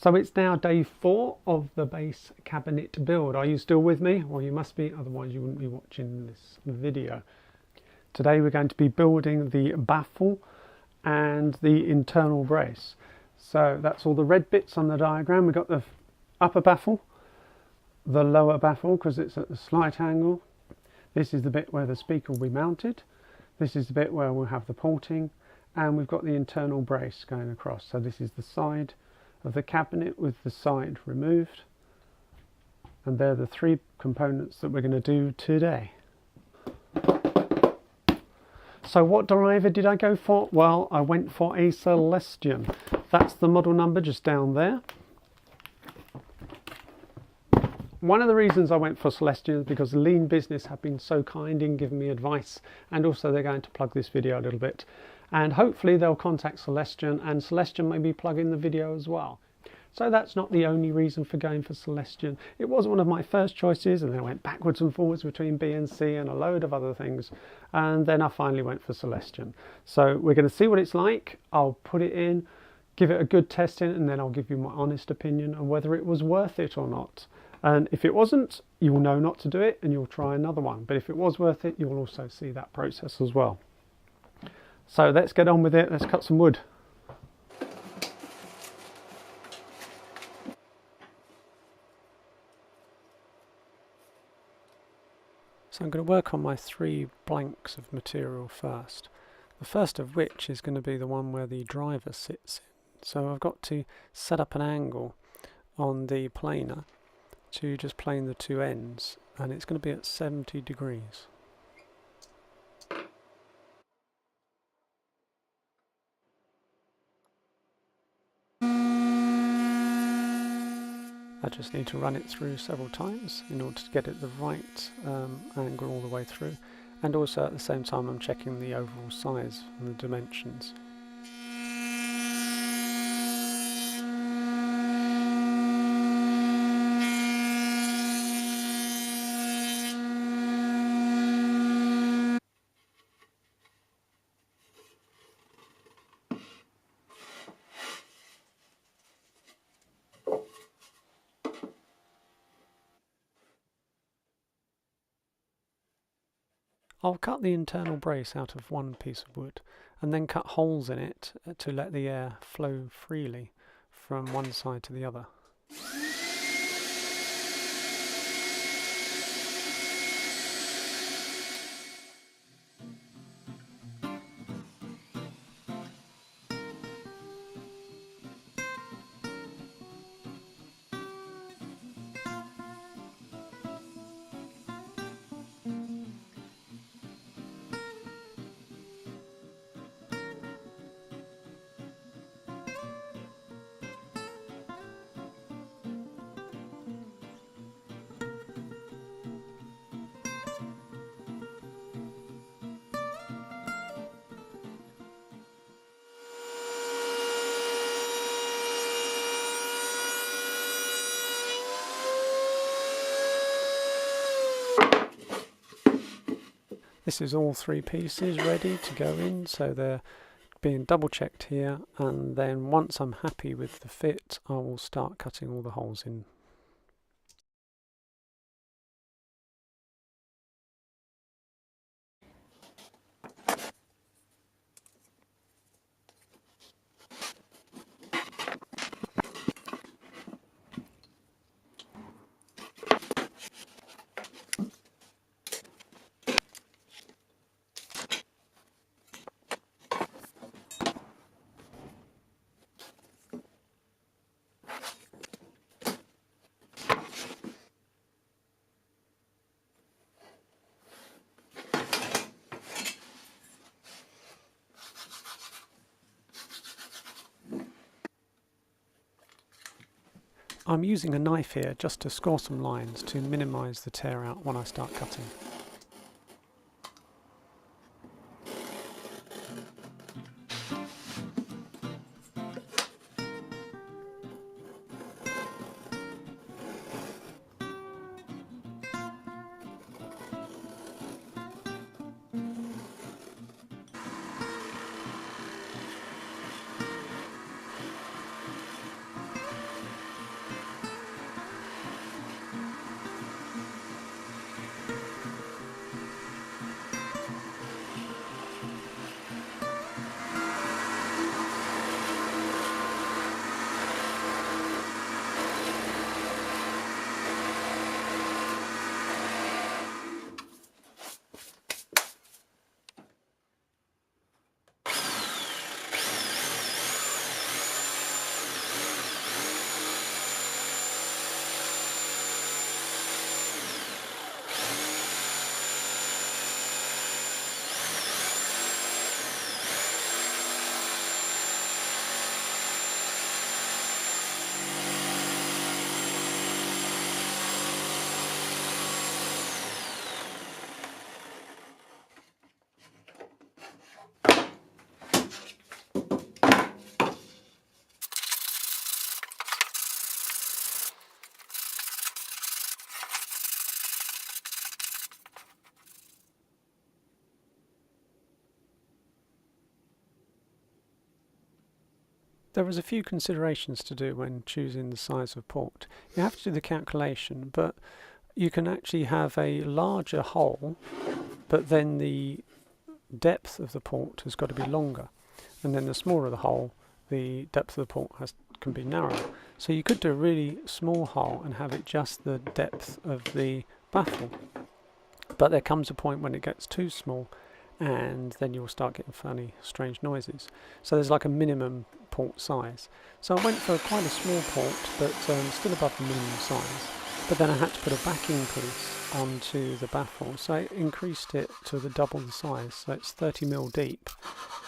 So it's now day 4 of the base cabinet build. Are you still with me? Well, you must be, otherwise you wouldn't be watching this video. Today we're going to be building the baffle and the internal brace. So that's all the red bits on the diagram. We've got the upper baffle, the lower baffle because it's at a slight angle. This is the bit where the speaker will be mounted. This is the bit where we'll have the porting, and we've got the internal brace going across. So this is the side of the cabinet with the side removed, and they're the 3 components that we're going to do today. So what driver did I go for? Well, I went for a Celestion. That's the model number just down there. One of the reasons I went for Celestion is because Lean Business have been so kind in giving me advice, and also they're going to plug this video a little bit, and hopefully they'll contact Celestion, and Celestion may be plugging the video as well. So that's not the only reason for going for Celestion. It was one of my first choices, and then I went backwards and forwards between B and C and a load of other things, and then I finally went for Celestion. So we're going to see what it's like. I'll put it in, give it a good testing, and then I'll give you my honest opinion on whether it was worth it or not. And if it wasn't, you will know not to do it and you'll try another one. But if it was worth it, you'll also see that process as well. So let's get on with it. Let's cut some wood. So I'm going to work on my 3 blanks of material first. The first of which is going to be the one where the driver sits in. So I've got to set up an angle on the planer to just plane the 2 ends, and it's going to be at 70 degrees. I just need to run it through several times in order to get it the right angle all the way through, and also at the same time I'm checking the overall size and the dimensions. I'll cut the internal brace out of one piece of wood and then cut holes in it to let the air flow freely from one side to the other. This is all 3 pieces ready to go in, so they're being double checked here, and then once I'm happy with the fit I will start cutting all the holes in. I'm using a knife here just to score some lines to minimise the tear out when I start cutting. There was a few considerations to do when choosing the size of port. You have to do the calculation, but you can actually have a larger hole, but then the depth of the port has got to be longer, and then the smaller the hole, the depth of the port can be narrower. So you could do a really small hole and have it just the depth of the baffle, but there comes a point when it gets too small and then you'll start getting funny, strange noises. So there's like a minimum port size. So I went for quite a small port, but still above the minimum size. But then I had to put a backing piece onto the baffle, so I increased it to the double the size. So it's 30mm deep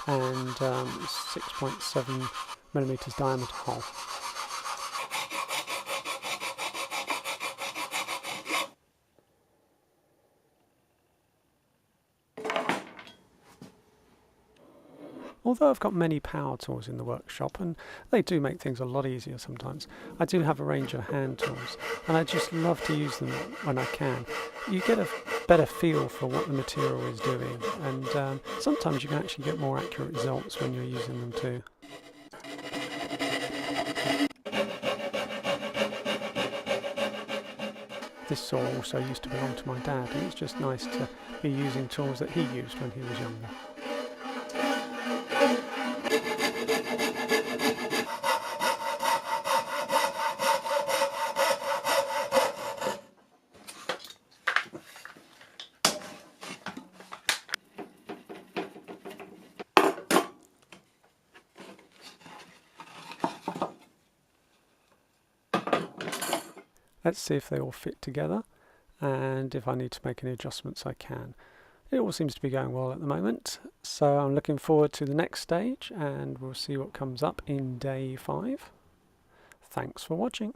and 6.7mm diameter hole. Although I've got many power tools in the workshop, and they do make things a lot easier sometimes, I do have a range of hand tools, and I just love to use them when I can. You get a better feel for what the material is doing, and sometimes you can actually get more accurate results when you're using them too. This saw also used to belong to my dad, and it's just nice to be using tools that he used when he was younger. Let's see if they all fit together, and if I need to make any adjustments I can. It all seems to be going well at the moment, so I'm looking forward to the next stage, and we'll see what comes up in day 5. Thanks for watching.